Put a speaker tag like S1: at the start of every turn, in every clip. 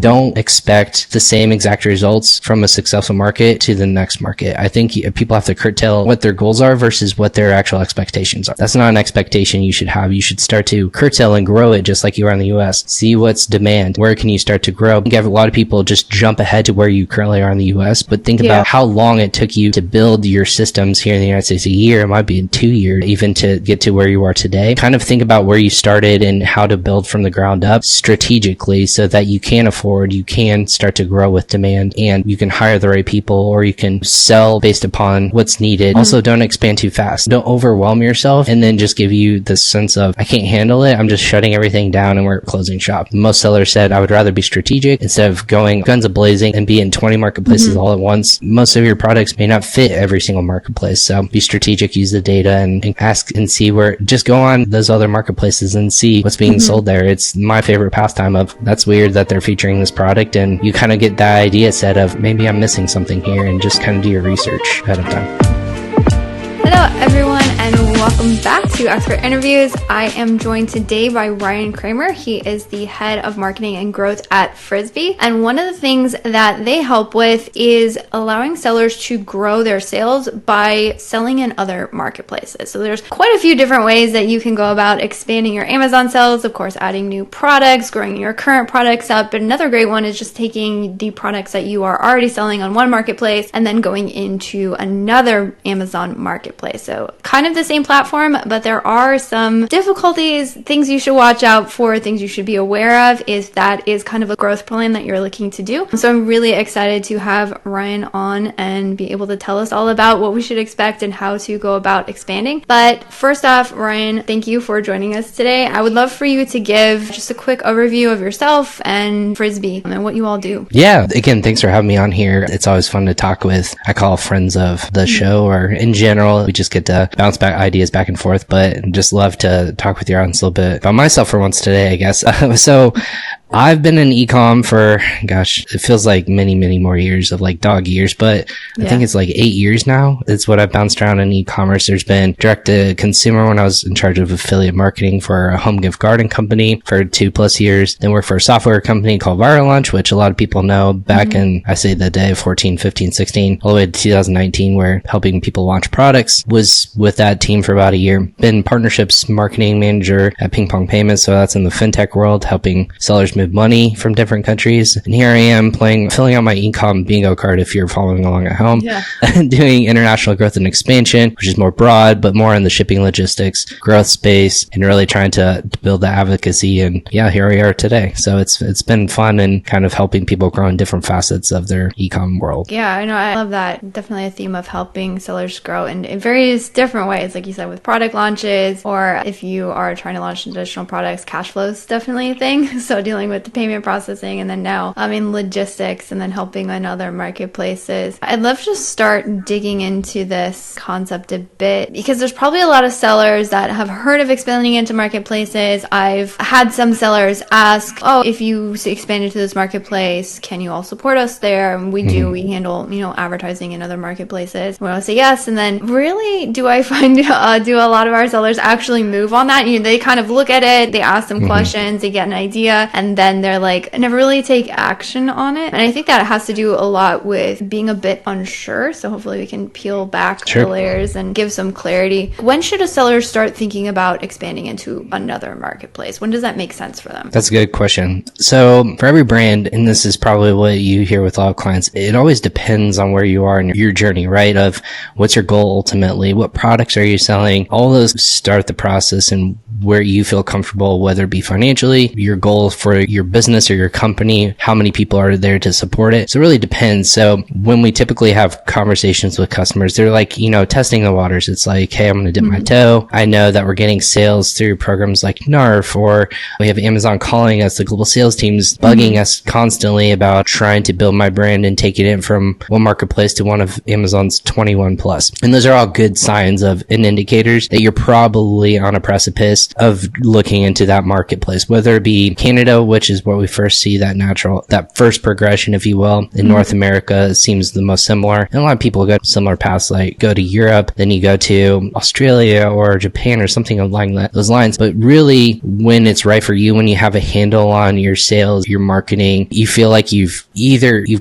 S1: don't expect the same exact results from a successful market to the next market. I think people have to curtail what their goals are versus what their actual expectations are. That's not an expectation you should have. You should start to curtail and grow it just like you are in the US. See what's demand. Where can you start to grow? You have a lot of people just jump ahead to where you currently are in the US, but think about how long it took you to build your systems here in the United States. A year, it might be 2 years, even to get to where you are today. Kind of think about where you started and how to build from the ground up strategically so that you can afford, you can start to grow with demand, and you can hire the right people or you can sell based upon what's needed. Also, don't expand too fast. Don't overwhelm yourself and then just give you the sense of, I can't handle it, I'm just shutting everything down and we're closing shop. Most sellers said, I would rather be strategic instead of going guns a-blazing and be in 20 marketplaces all at once. Most of your products may not fit every single marketplace. So be strategic, use the data and ask and see where, just go on those other marketplaces and see what's being sold there. It's my favorite pastime of, that's weird that they're featuring this product, and you kind of get that idea set of, maybe I'm missing something here, and just kind of do your research ahead of time.
S2: Hello everyone and welcome back to Expert Interviews. I am joined today by Ryan Cramer. He is the head of marketing and growth at Frisbee. And one of the things that they help with is allowing sellers to grow their sales by selling in other marketplaces. So there's quite a few different ways that you can go about expanding your Amazon sales. Of course, adding new products, growing your current products up. But another great one is just taking the products that you are already selling on one marketplace and then going into another Amazon marketplace. So kind of the same platform, but there are some difficulties, things you should watch out for, things you should be aware of if that is kind of a growth plan that you're looking to do. So I'm really excited to have Ryan on and be able to tell us all about what we should expect and how to go about expanding. But first off, Ryan, thank you for joining us today. I would love for you to give just a quick overview of yourself and Frisbee and what you all do.
S1: Yeah, again, thanks for having me on here. It's always fun to talk with, I call friends of the show, or in general, we just get to bounce back ideas back and forth, but just love to talk with your audience a little bit about myself for once today, I guess. So I've been in e-com for, gosh, it feels like many, many more years of like dog years, but I think it's like 8 years now. It's what I've bounced around in e-commerce. There's been direct to consumer when I was in charge of affiliate marketing for a home gift garden company for 2+ years. Then worked for a software company called Viral Launch, which a lot of people know back in, I say the day of 14, 15, 16, all the way to 2019, where helping people launch products. Was with that team for about a year. Been partnerships marketing manager at Ping Pong Payments. So that's in the fintech world, helping sellers move money from different countries. And here I am filling out my e-com bingo card if you're following along at home. Doing international growth and expansion, which is more broad, but more in the shipping logistics growth space, and really trying to build the advocacy. And yeah, here we are today. So it's been fun and kind of helping people grow in different facets of their e-com world.
S2: Yeah, I know. I love that. Definitely a theme of helping sellers grow in various different ways, like you said, with product launches, or if you are trying to launch additional products, cash flow is definitely a thing. So dealing with the payment processing, and then now in logistics, and then helping in other marketplaces. I'd love to start digging into this concept a bit, because there's probably a lot of sellers that have heard of expanding into marketplaces. I've had some sellers ask, if you expand into this marketplace, can you all support us there? And we do. We handle, advertising in other marketplaces. We all say yes. And then really, do I find, do a lot of our sellers actually move on that? They kind of look at it, they ask some questions, they get an idea, and then they're like, never really take action on it. And I think that has to do a lot with being a bit unsure. So hopefully we can peel back the layers and give some clarity. When should a seller start thinking about expanding into another marketplace? When does that make sense for them?
S1: That's a good question. So for every brand, and this is probably what you hear with a lot of clients, it always depends on where you are in your journey, right? Of what's your goal ultimately? What products are you selling? All those start the process and where you feel comfortable, whether it be financially, your goal for your business or your company, how many people are there to support it. So it really depends. So when we typically have conversations with customers, they're like, testing the waters. It's like, hey, I'm going to dip my toe. I know that we're getting sales through programs like NARF, or we have Amazon calling us, the global sales teams bugging us constantly about trying to build my brand and taking it from one marketplace to one of Amazon's 21+. And those are all good signs of and indicators that you're probably on a precipice interest of looking into that marketplace, whether it be Canada, which is where we first see that first progression, if you will. In North America, it seems the most similar. And a lot of people go similar paths, like go to Europe, then you go to Australia or Japan or something along those lines. But really, when it's right for you, when you have a handle on your sales, your marketing, you feel like you've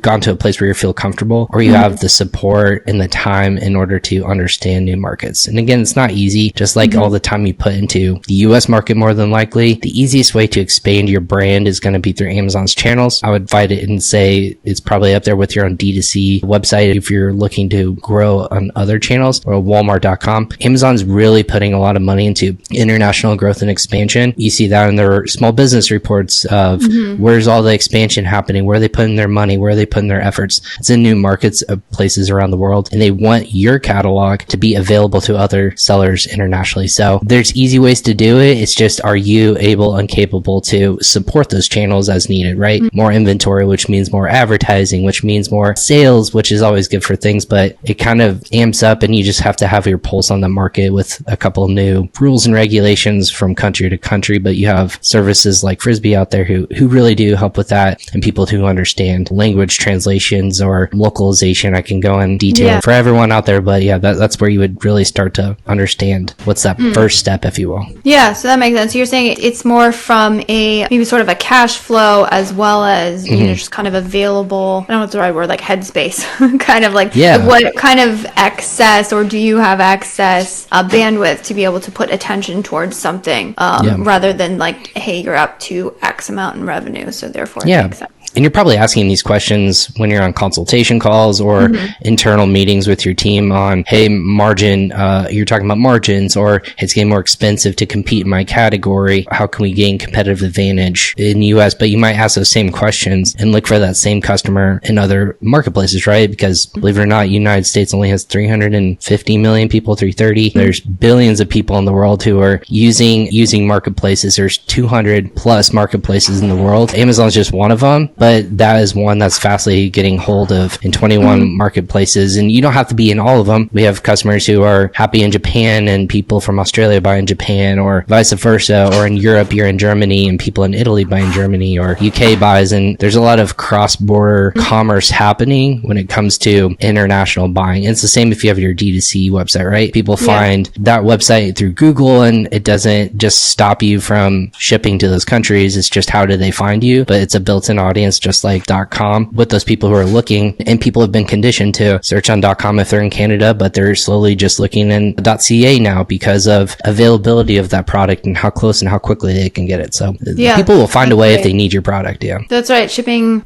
S1: gone to a place where you feel comfortable, or you have the support and the time in order to understand new markets. And again, it's not easy, just like all the time you put into the US market. More than likely, the easiest way to expand your brand is going to be through Amazon's channels. I would fight it and say it's probably up there with your own D2C website if you're looking to grow on other channels, or Walmart.com. Amazon's really putting a lot of money into international growth and expansion. You see that in their small business reports of where's all the expansion happening, where are they putting their money, where are they putting their efforts. It's in new markets of places around the world, and they want your catalog to be available to other sellers internationally. So there's easy ways to do it. It's just, are you able and capable to support those channels as needed, right? More inventory, which means more advertising, which means more sales, which is always good for things, but it kind of amps up, and you just have to have your pulse on the market with a couple of new rules and regulations from country to country. But you have services like Frisbee out there who really do help with that, and people who understand language translations or localization. I can go in detail for everyone out there, but that's where you would really start to understand what's that first step, if you will.
S2: Yeah, so that makes sense. So you're saying it's more from maybe sort of a cash flow, as well as just kind of available, I don't know what's the right word, like headspace, kind of like what kind of excess, or do you have access bandwidth to be able to put attention towards something rather than like, hey, you're up to X amount in revenue, so therefore it makes sense.
S1: And you're probably asking these questions when you're on consultation calls or internal meetings with your team on, hey, margin, you're talking about margins, or it's getting more expensive to compete in my category. How can we gain competitive advantage in the US? But you might ask those same questions and look for that same customer in other marketplaces, right? Because believe it or not, United States only has 350 million people, 330. There's billions of people in the world who are using marketplaces. There's 200 plus marketplaces in the world. Amazon's just one of them. But that is one that's fastly getting hold of in 21 marketplaces. And you don't have to be in all of them. We have customers who are happy in Japan, and people from Australia buy in Japan, or vice versa. Or in Europe, you're in Germany and people in Italy buy in Germany, or UK buys. And there's a lot of cross-border commerce happening when it comes to international buying. And it's the same if you have your D2C website, right? People find that website through Google, and it doesn't just stop you from shipping to those countries. It's just, how do they find you? But it's a built-in audience, just like .com, with those people who are looking. And people have been conditioned to search on .com if they're in Canada, but they're slowly just looking in .ca now because of availability of that product and how close and how quickly they can get it. So people will find a way if they need your product.
S2: That's right. Shipping,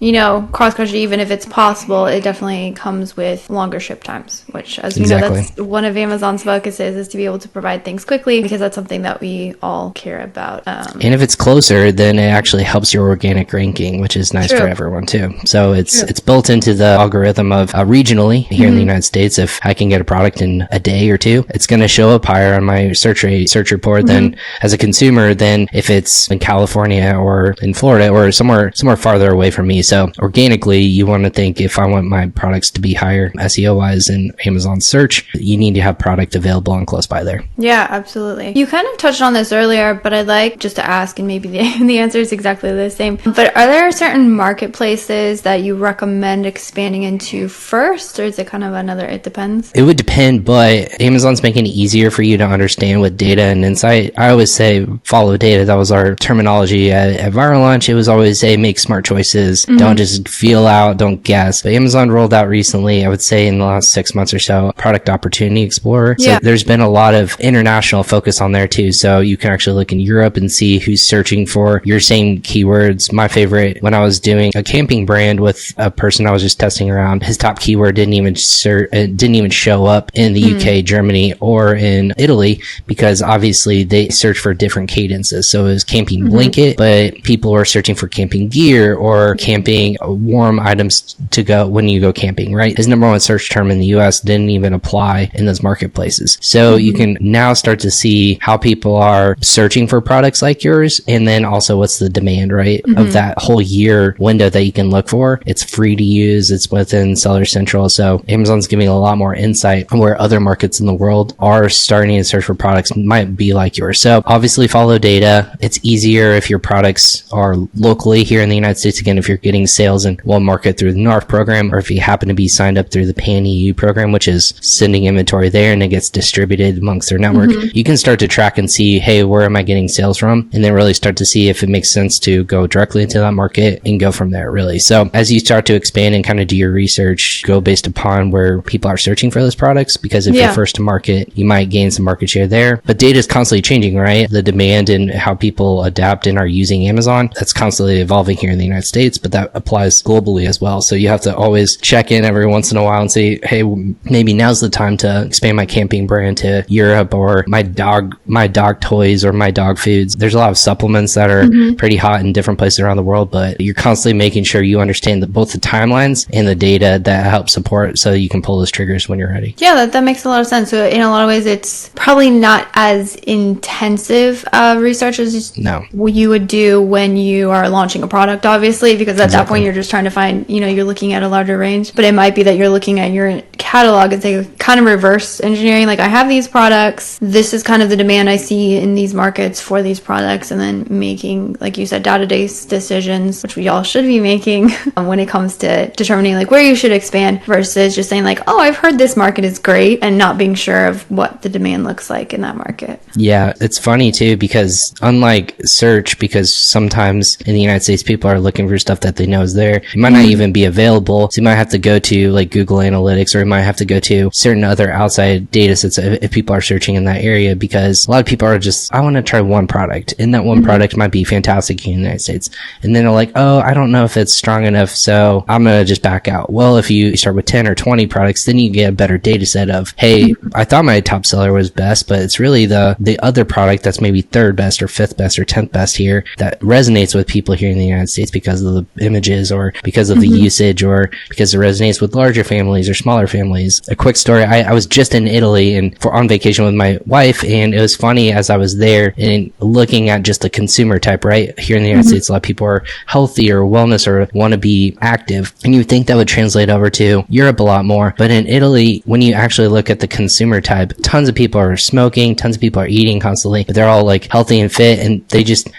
S2: cross country, even if it's possible, it definitely comes with longer ship times, which, as you know, that's one of Amazon's focuses, is to be able to provide things quickly, because that's something that we all care about.
S1: And if it's closer, then it actually helps your organic ranking, which is nice for everyone too. So it's built into the algorithm of regionally here in the United States. If I can get a product in a day or two, it's going to show up higher on my search report than as a consumer than if it's in California or in Florida or somewhere farther away from me. So organically, you want to think, if I want my products to be higher SEO wise in Amazon search, you need to have product available and close by there.
S2: Yeah, absolutely. You kind of touched on this earlier, but I'd like just to ask, and maybe the answer is exactly the same, but are there certain marketplaces that you recommend expanding into first, or is it kind of it depends?
S1: It would depend, but Amazon's making it easier for you to understand with data and insight. I always say follow data. That was our terminology at Viral Launch. It was always say make smart choices. Don't just feel out, don't guess. But Amazon rolled out recently, I would say in the last 6 months or so, Product Opportunity Explorer. So there's been a lot of international focus on there too. So you can actually look in Europe and see who's searching for your same keywords. My favorite, when I was doing a camping brand with a person I was just testing around, his top keyword didn't even show up in the UK, Germany, or in Italy, because obviously they search for different cadences. So it was camping blanket, but people were searching for camping gear or camping warm items to go when you go camping, right? His number one search term in the US didn't even apply in those marketplaces. So you can now start to see how people are searching for products like yours, and then also what's the demand, right, of that whole year. window that you can look for. It's free to use. It's within Seller Central. So Amazon's giving a lot more insight on where other markets in the world are starting to search for products might be like yours. So obviously follow data. It's easier if your products are locally here in the United States. Again, if you're getting sales in one market through the NARF program, or if you happen to be signed up through the Pan EU program, which is sending inventory there and it gets distributed amongst their network, you can start to track and see, hey, where am I getting sales from? And then really start to see if it makes sense to go directly into that market and go from there, really. So as you start to expand and kind of do your research, go based upon where people are searching for those products, because if you're first to market, you might gain some market share there. But data is constantly changing, right? The demand and how people adapt and are using Amazon, that's constantly evolving here in the United States, but that applies globally as well. So you have to always check in every once in a while and say, hey, maybe now's the time to expand my camping brand to Europe, or my dog toys or my dog foods. There's a lot of supplements that are pretty hot in different places around the world, but you're constantly making sure you understand both the timelines and the data that help support, so you can pull those triggers when you're ready.
S2: Yeah, that makes a lot of sense. So in a lot of ways, it's probably not as intensive research as you would do when you are launching a product, obviously, because at that point you're just trying to find, you're looking at a larger range. But it might be that you're looking at your catalog and say, kind of reverse engineering, like, I have these products, this is kind of the demand I see in these markets for these products, and then making, like you said, data-based decisions, which we all should be making when it comes to determining like where you should expand, versus just saying like, oh, I've heard this market is great, and not being sure of what the demand looks like in that market. Yeah,
S1: it's funny too, because unlike search, because sometimes in the United States people are looking for stuff that they know is there, it might not even be available. So you might have to go to like Google Analytics, or you might have to go to certain other outside data sets if people are searching in that area, because a lot of people are just, I want to try one product, and that one product might be fantastic in the United States, and then they're like, oh, I don't know if it's strong enough, so I'm gonna just back out. Well, if you start with 10 or 20 products, then you get a better data set of, hey, I thought my top seller was best, but it's really the other product that's maybe third best or fifth best or 10th best here that resonates with people here in the United States because of the images, or because of the usage, or because it resonates with larger families or smaller families. A quick story, I was just in Italy and on vacation with my wife, and it was funny as I was there and looking at just the consumer type, right? Here in the United States, a lot of people are healthy or wellness or want to be active, and you think that would translate over to Europe a lot more. But in Italy, when you actually look at the consumer type, tons of people are smoking, tons of people are eating constantly, but they're all like healthy and fit, and they just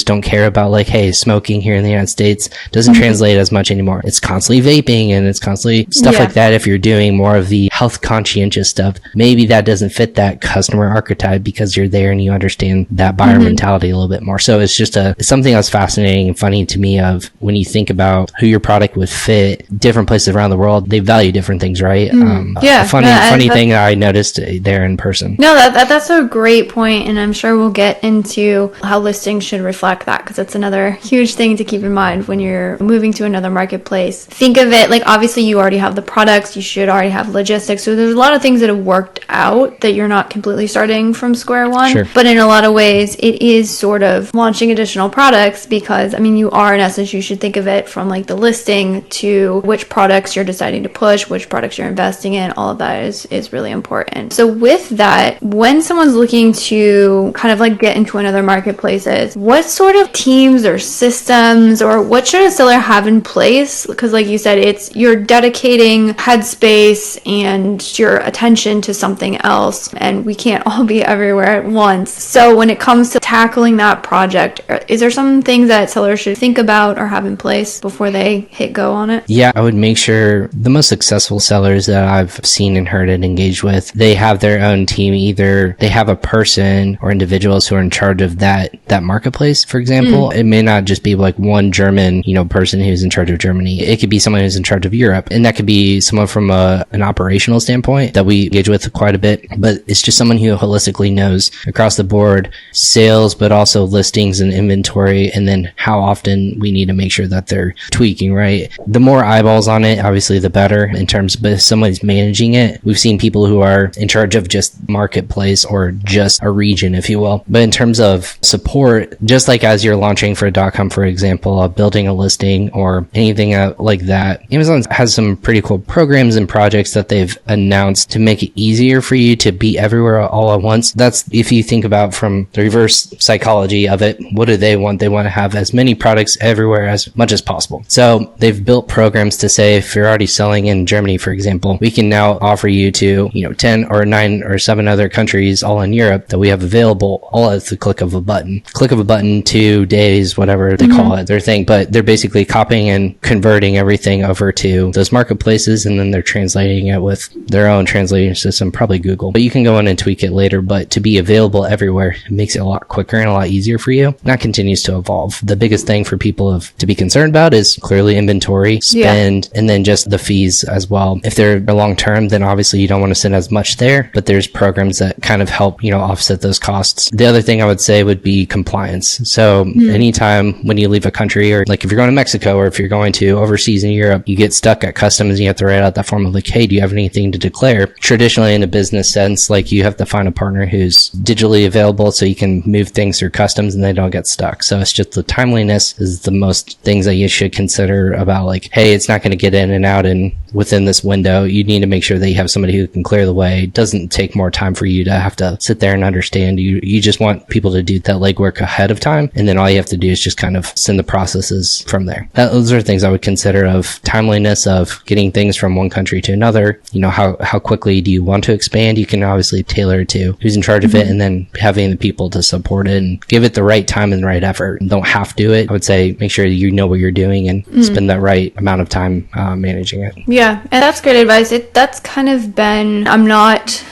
S1: don't care about like, hey, smoking here in the United States doesn't translate as much anymore. It's constantly vaping, and it's constantly stuff like that. If you're doing more of the health conscientious stuff, maybe that doesn't fit that customer archetype, because you're there and you understand that buyer mentality a little bit more. So it's just it's something that's fascinating and funny to me, of when you think about who your product would fit, different places around the world, they value different things, right? Funny thing that I noticed there in person.
S2: No, that's a great point, and I'm sure we'll get into how listings should reflect that, because that's another huge thing to keep in mind when you're moving to another marketplace. Think of it like, obviously you already have the products, you should already have logistics, so there's a lot of things that have worked out that you're not completely starting from square one. Sure. But in a lot of ways it is sort of launching additional products, because you are, in essence, you should think of it from like the listing to which products you're deciding to push, which products you're investing in. All of that is really important. So with that, when someone's looking to kind of like get into another marketplaces, what sort of teams or systems, or what should a seller have in place? Because like you said, you're dedicating headspace and your attention to something else, and we can't all be everywhere at once. So when it comes to tackling that project, is there some things that sellers should think about or have in place before they hit go on it?
S1: Yeah, I would make sure the most successful sellers that I've seen and heard and engaged with, they have their own team. Either they have a person or individuals who are in charge of that marketplace, for example. It may not just be like one German, person who's in charge of Germany. It could be someone who's in charge of Europe, and that could be someone from an operational standpoint that we engage with quite a bit. But it's just someone who holistically knows across the board sales, but also listings and inventory, and then how often we need to make sure that they're tweaking, right? The more eyeballs on it, obviously the better in terms of, but if somebody's managing it, we've seen people who are in charge of just marketplace or just a region, if you will. But in terms of support, just like as you're launching for a .com, for example, building a listing or anything like that, Amazon has some pretty cool programs and projects that they've announced to make it easier for you to be everywhere all at once. That's if you think about from the reverse psychology of it, what do they want? They want to have as many products everywhere as much as possible. So they've built programs to say, if you're already selling in Germany, for example, we can now offer you to, 10 or 9 or 7 other countries all in Europe that we have available all at the click of a button. Click of a button, 2 days, whatever they call it, their thing. But they're basically copying and converting everything over to those marketplaces, and then they're translating it with their own translation system, probably Google. But you can go in and tweak it later. But to be available everywhere, it makes it a lot quicker and a lot easier for you. And that continues to evolve. The biggest thing for people to be concerned about is clearly inventory, spend, and then just the fees as well. If they're long term, then obviously you don't want to send as much there, but there's programs that kind of help, offset those costs. The other thing I would say would be compliance. So anytime when you leave a country, or like if you're going to Mexico, or if you're going to overseas in Europe, you get stuck at customs and you have to write out that form of like, hey, do you have anything to declare? Traditionally in a business sense, like you have to find a partner who's digitally available so you can move things through customs and they don't get stuck. So it's just the timeliness is the most things that you should consider about like, hey, it's not going to get in and out and within this window. You need to make sure that you have somebody who can clear the way. It doesn't take more time for you to have to sit there and understand. You just want people to do that legwork ahead of time, and then all you have to do is just kind of send the processes from there. Those are things I would consider of timeliness of getting things from one country to another. How quickly do you want to expand? You can obviously tailor it to who's in charge of it, and then having the people to support it and give it the right time and the right effort. Don't have to do it. I would say make sure you know what you're doing and spend that right amount of time managing it.
S2: Yeah, and that's great advice. That's kind of been, I'm not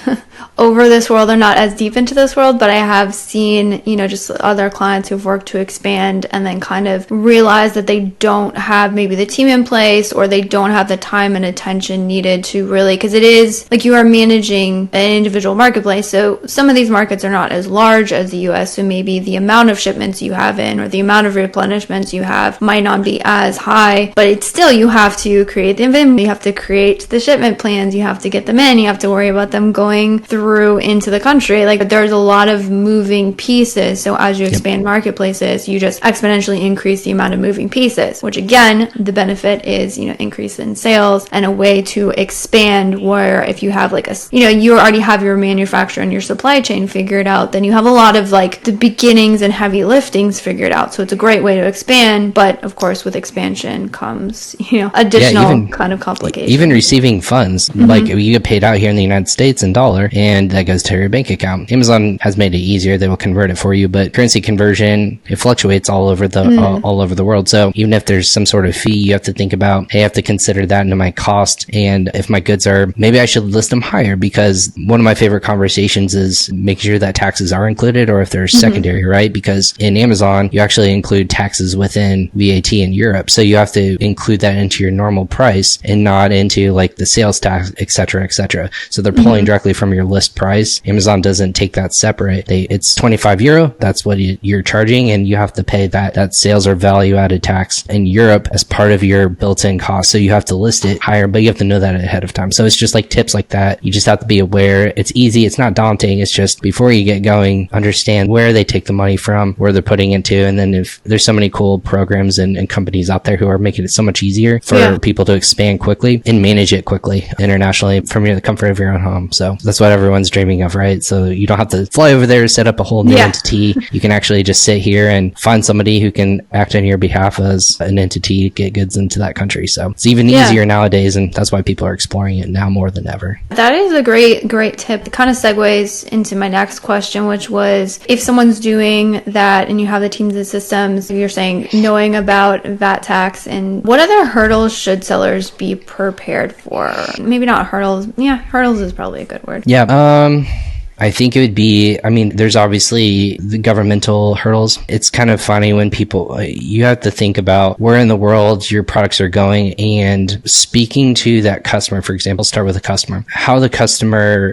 S2: over this world or not as deep into this world, but I have seen, just other clients who've worked to expand and then kind of realize that they don't have maybe the team in place, or they don't have the time and attention needed to really, because it is like you are managing an individual marketplace. So some of these markets are not as large as the US, so maybe the amount of shipments you have in or the amount of replenishments you have might not be as high, but it's still, you have to create the inventory, you have to create the shipment plans, you have to get them in, you have to worry about them going through into the country. Like there's a lot of moving pieces. So as you expand marketplaces, you just exponentially increase the amount of moving pieces, which again, the benefit is, increase in sales and a way to expand where if you have like you already have your manufacturer and your supply chain figured out, then you have a lot of like the beginnings and heavy liftings figured out. So it's a great way to expand. But of course, with expansion comes, additional kind of complications.
S1: Even receiving funds, like you get paid out here in the United States in dollar, and that goes to your bank account. Amazon has made it easier. They will convert it for you, but currency conversion, it fluctuates all over the world. So even if there's some sort of fee, you have to think about, hey, I have to consider that into my cost. And if my goods are, maybe I should list them higher, because one of my favorite conversations is making sure that taxes are included, or if they're secondary, right? Because in Amazon, you actually include taxes within VAT in Europe. So you have to include that into your normal price and not into like the sales tax, et cetera, et cetera. So they're pulling directly from your list price. Amazon doesn't take that separate. It's €25. That's what you're charging, and you have to pay that sales or value added tax in Europe as part of your built-in cost. So you have to list it higher, but you have to know that ahead of time. So it's just like tips like that. You just have to be aware. It's easy. It's not daunting. It's just before you get going, understand where they take the money from, where they're putting it to. And then if there's so many cool programs and companies out there who are making it so much easier for people to expand quickly and manage it quickly internationally from the comfort of your own home. So that's what everyone's dreaming of, right? So you don't have to fly over there to set up a whole new entity. You can actually just sit here and find somebody who can act on your behalf as an entity, get goods into that country. So it's even easier nowadays, and that's why people are exploring it now more than ever.
S2: That is a great tip. It kind of segues into my next question, which was, if someone's doing that and you have the teams and systems, you're saying knowing about VAT tax, and what other hurdles should sellers be prepared for? Maybe not hurdles. Yeah, hurdles is probably a good word.
S1: Yeah. I think it would be, there's obviously the governmental hurdles. It's kind of funny when you have to think about where in the world your products are going, and speaking to that customer. For example, start with a customer.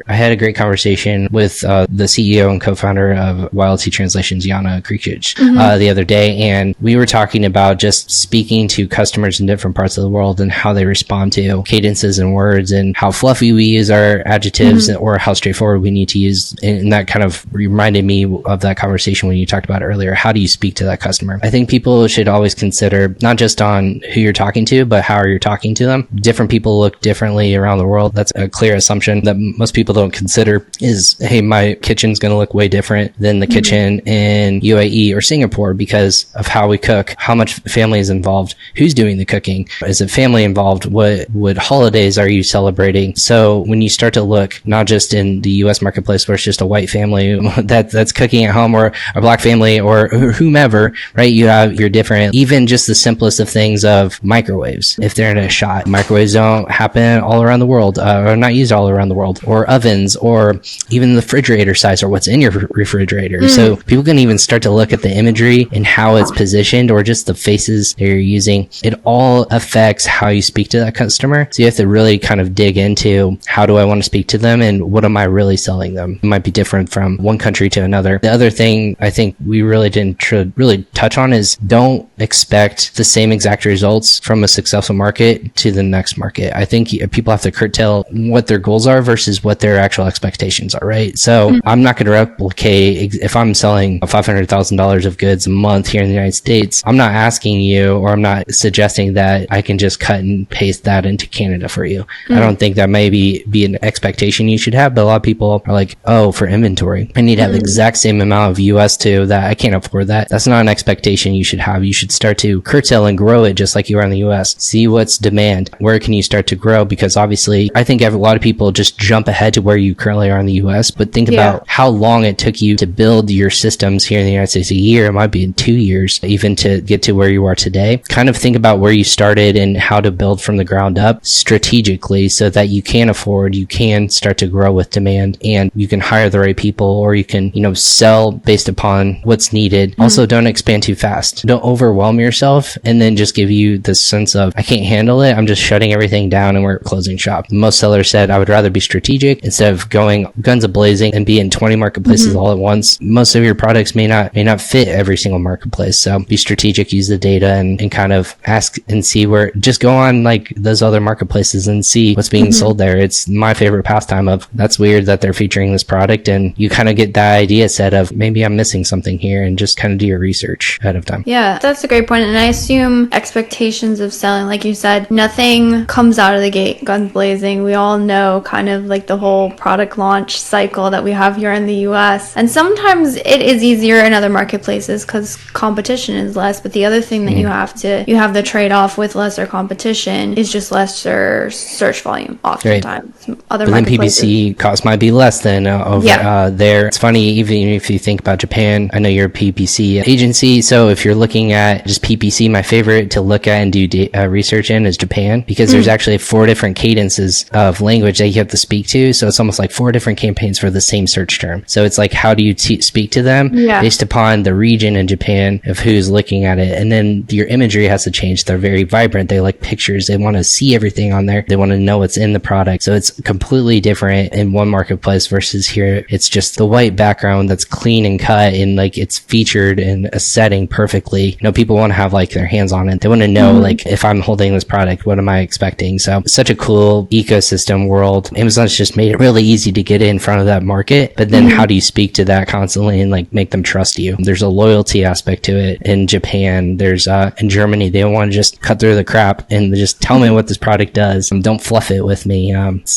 S1: I had a great conversation with the CEO and co-founder of YLT Translations, Jana Krikic, the other day, and we were talking about just speaking to customers in different parts of the world and how they respond to cadences and words, and how fluffy we use our adjectives or how straightforward we need to use and that kind of reminded me of that conversation when you talked about earlier. How do you speak to that customer? I think people should always consider not just on who you're talking to, but how are you talking to them. Different people look differently around the world. That's a clear assumption that most people don't consider is, hey, my kitchen's going to look way different than the kitchen in UAE or Singapore because of how we cook, how much family is involved, who's doing the cooking, is it family involved, what holidays are you celebrating? So when you start to look not just in the US marketplace where it's just a white family that's cooking at home, or a black family, or whomever, right? You have your different, even just the simplest of things of microwaves. If they're in a shot, microwaves don't happen all around the world, or not used all around the world, or ovens, or even the refrigerator size, or what's in your refrigerator. So people can even start to look at the imagery and how it's positioned, or just the faces that you're using. It all affects how you speak to that customer. So you have to really kind of dig into, how do I want to speak to them, and what am I really selling them? It might be different from one country to another. The other thing I think we really didn't really touch on is, don't expect the same exact results from a successful market to the next market. I think people have to curtail what their goals are versus what their actual expectations are, right? So I'm not going to replicate, if I'm selling $500,000 of goods a month here in the United States, I'm not asking you, or I'm not suggesting that I can just cut and paste that into Canada for you. I don't think that may be an expectation you should have, but a lot of people are like, oh, for inventory, I need to have the exact same amount of US to that. I can't afford that. That's not an expectation you should have. You should start to curtail and grow it just like you are in the US. See what's demand. Where can you start to grow? Because obviously, I think a lot of people just jump ahead to where you currently are in the US, but think about how long it took you to build your systems here in the United States. A year, it might be in 2 years, even to get to where you are today. Kind of think about where you started and how to build from the ground up strategically so that you can afford, you can start to grow with demand, and you can hire the right people, or you can, sell based upon what's needed. Also, don't expand too fast. Don't overwhelm yourself and then just give you this sense of, I can't handle it, I'm just shutting everything down and we're closing shop. Most sellers said, I would rather be strategic instead of going guns a-blazing and be in 20 marketplaces all at once. Most of your products may not fit every single marketplace. So be strategic, use the data, and kind of ask and see where, just go on like those other marketplaces and see what's being sold there. It's my favorite pastime of, that's weird that they're featuring this product, and you kind of get that idea set of, maybe I'm missing something here, and just kind of do your research ahead of time.
S2: Yeah, that's a great point. And I assume expectations of selling, like you said, nothing comes out of the gate guns blazing. We all know kind of like the whole product launch cycle that we have here in the US. And sometimes it is easier in other marketplaces because competition is less. But the other thing that you have the trade-off with lesser competition is just lesser search volume oftentimes.
S1: Right. But then PPC cost might be less than over there. It's funny, even if you think about Japan, I know you're a PPC agency, so if you're looking at just PPC, my favorite to look at and do research in is Japan, because there's actually 4 different cadences of language that you have to speak to. So it's almost like 4 different campaigns for the same search term. So it's like, how do you speak to them based upon the region in Japan of who's looking at it? And then your imagery has to change. They're very vibrant. They like pictures. They want to see everything on there. They want to know what's in the product. So it's completely different in one marketplace versus here. It's just the white background that's clean and cut, and like it's featured in a setting perfectly. People want to have like their hands on it. They want to know like, if I'm holding this product, what am I expecting? So such a cool ecosystem world. Amazon's just made it really easy to get in front of that market. But then how do you speak to that constantly and like make them trust you? There's a loyalty aspect to it. In Japan, there's in Germany, they don't want to just cut through the crap and just tell me what this product does. Don't fluff it with me.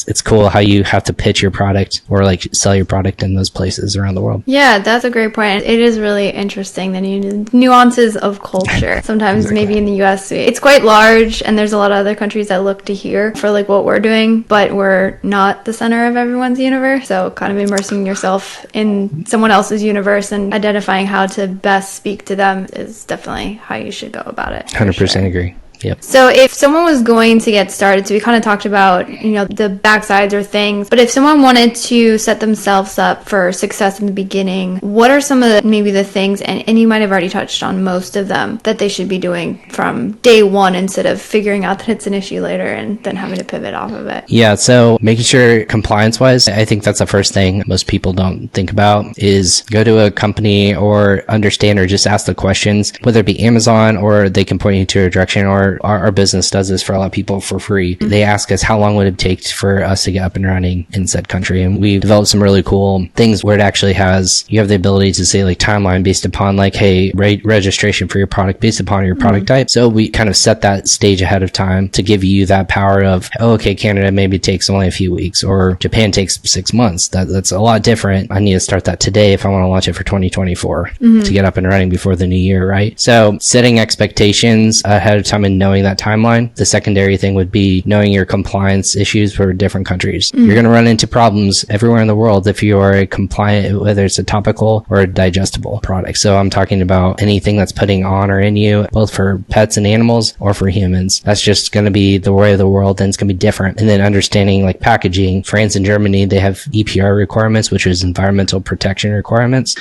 S1: It's cool how you have to pitch your product or like sell your product in those places around the world.
S2: Yeah, that's a great point. It is really interesting, the nuances of culture. Sometimes maybe in the US, it's quite large, and there's a lot of other countries that look to here for like what we're doing, but we're not the center of everyone's universe. So kind of immersing yourself in someone else's universe and identifying how to best speak to them is definitely how you should go about it.
S1: 100% agree. Yep.
S2: So if someone was going to get started, so we kind of talked about, the backsides or things, but if someone wanted to set themselves up for success in the beginning, what are some of maybe the things, and you might have already touched on most of them, that they should be doing from day one instead of figuring out that it's an issue later and then having to pivot off of it?
S1: Yeah. So making sure compliance-wise, I think that's the first thing most people don't think about, is go to a company or understand or just ask the questions, whether it be Amazon, or they can point you to a direction, or our business does this for a lot of people for free. They ask us how long would it take for us to get up and running in said country. And we've developed some really cool things where it actually has, you have the ability to say like timeline based upon like, hey, registration for your product based upon your product type. So we kind of set that stage ahead of time to give you that power of, oh, okay, Canada maybe takes only a few weeks, or Japan takes 6 months. That's a lot different. I need to start that today if I want to launch it for 2024 to get up and running before the new year, right? So setting expectations ahead of time and knowing that timeline. The secondary thing would be knowing your compliance issues for different countries. You're going to run into problems everywhere in the world if you are a compliant, whether it's a topical or a digestible product. So I'm talking about anything that's putting on or in you, both for pets and animals or for humans. That's just going to be the way of the world, and it's going to be different. And then understanding like packaging. France and Germany, they have EPR requirements, which is environmental protection requirements.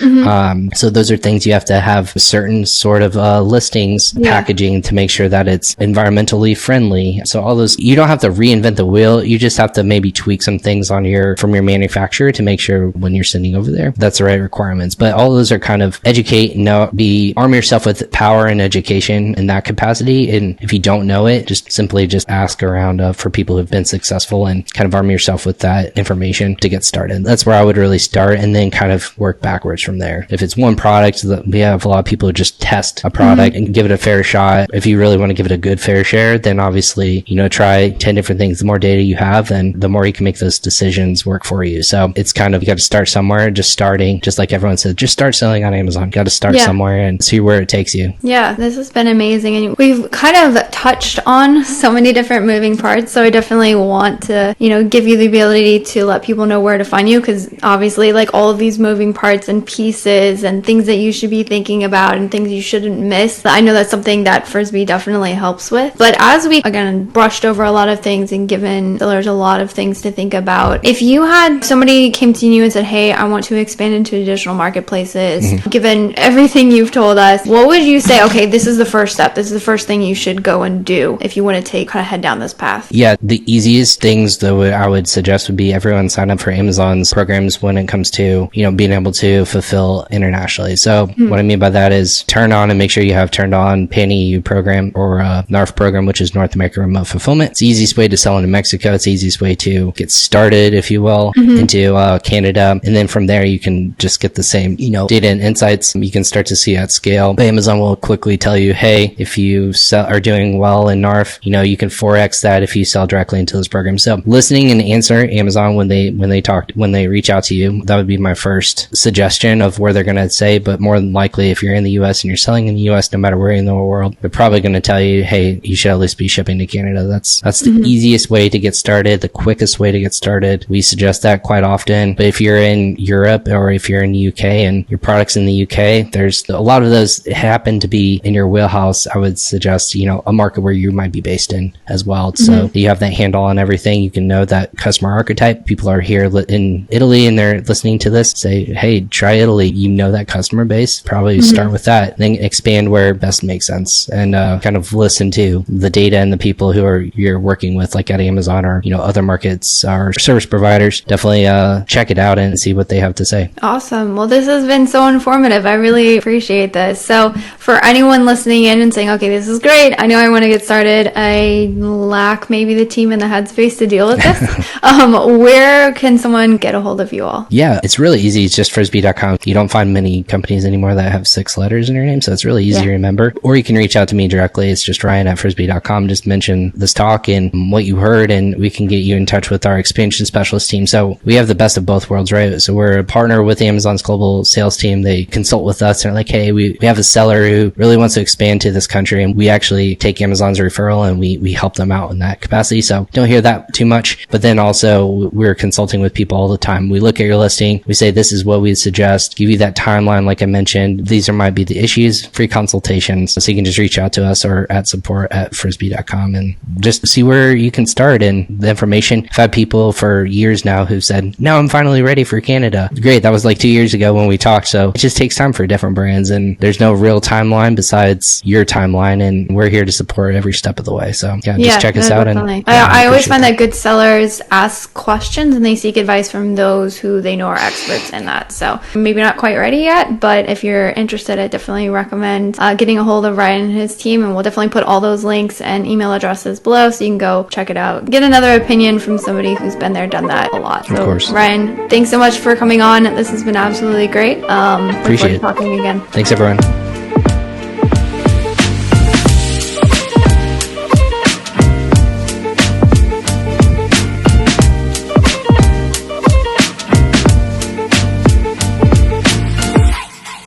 S1: So those are things you have to have certain sort of listings, packaging to make sure that it's environmentally friendly. So all those, you don't have to reinvent the wheel. You just have to maybe tweak some things on from your manufacturer to make sure when you're sending over there, that's the right requirements. But all those are kind of educate, arm yourself with power and education in that capacity. And if you don't know it, just simply ask around for people who've been successful and kind of arm yourself with that information to get started. That's where I would really start, and then kind of work backwards from there. If it's one product, we have a lot of people who just test a product and give it a fair shot. If you really want to give it a good fair share, then obviously, try 10 different things. The more data you have, then the more you can make those decisions work for you. So it's kind of, you got to start somewhere, just like everyone said, just start selling on Amazon. Got to start somewhere and see where it takes you.
S2: Yeah, this has been amazing. And we've kind of touched on so many different moving parts. So I definitely want to, give you the ability to let people know where to find you, because obviously like all of these moving parts and pieces and things that you should be thinking about and things you shouldn't miss. I know that's something that Frisbee definitely helps with. But as we, again, brushed over a lot of things and given there's a lot of things to think about, if you had somebody came to you and said, hey, I want to expand into additional marketplaces, given everything you've told us, what would you say, okay, this is the first step. This is the first thing you should go and do if you want to head down this path?
S1: Yeah, the easiest things though I would suggest would be everyone sign up for Amazon's programs when it comes to, being able to fulfill internationally. So what I mean by that is turn on and make sure you have turned on PAN-EU program or NARF program, which is North American Remote Fulfillment. It's the easiest way to sell into Mexico. It's the easiest way to get started, if you will, into Canada. And then from there, you can just get the same, data and insights you can start to see at scale. But Amazon will quickly tell you, hey, if you are doing well in NARF, you can 4x that if you sell directly into this program. So listening and answer Amazon when they reach out to you, that would be my first suggestion of where they're going to say. But more than likely, if you're in the US and you're selling in the US, no matter where in the world, they're probably going to tell you, hey, you should at least be shipping to Canada. That's the easiest way to get started, the quickest way to get started. We suggest that quite often. But if you're in Europe or if you're in the UK and your product's in the UK, there's a lot of those happen to be in your wheelhouse. I would suggest, a market where you might be based in as well. So you have that handle on everything. You can know that customer archetype. People are here in Italy and they're listening to this. Say, hey, try Italy. That customer base. Probably start with that. Then expand where best makes sense, and kind of listen to the data and the people who you're working with, like at Amazon or other markets or service providers. Definitely check it out and see what they have to say.
S2: Awesome. Well, this has been so informative. I really appreciate this. So for anyone listening in and saying, okay, this is great, I know I want to get started, I lack maybe the team and the headspace to deal with this, where can someone get a hold of you all?
S1: Yeah, it's really easy. It's just frisbee.com. You don't find many companies anymore that have 6 letters in your name, so it's really easy to remember. Or you can reach out to me directly. It's just Ryan@frisbee.com. Just mention this talk and what you heard, and we can get you in touch with our expansion specialist team. So we have the best of both worlds, right? So we're a partner with Amazon's global sales team. They consult with us and are like, hey, we have a seller who really wants to expand to this country, and we actually take Amazon's referral and we help them out in that capacity. So don't hear that too much. But then also we're consulting with people all the time. We look at your listing. We say, this is what we suggest. Give you that timeline. Like I mentioned, these might be the issues, free consultations. So you can just reach out to us or at support@frisbee.com and just see where you can start. And the information, I've had people for years now who've said, now I'm finally ready for Canada. Great. That was like 2 years ago when we talked. So it just takes time for different brands, and there's no real timeline besides your timeline. And we're here to support every step of the way. So just check us out.
S2: Definitely. And I always find that good sellers ask questions and they seek advice from those who they know are experts in that. So maybe not quite ready yet, but if you're interested, I definitely recommend getting a hold of Ryan and his team, and we'll definitely put all those links and email addresses below so you can go check it out. Get another opinion from somebody who's been there, done that a lot. So,
S1: of course.
S2: Ryan, thanks so much for coming on. This has been absolutely great.
S1: Appreciate it.
S2: Talking again.
S1: Thanks, everyone.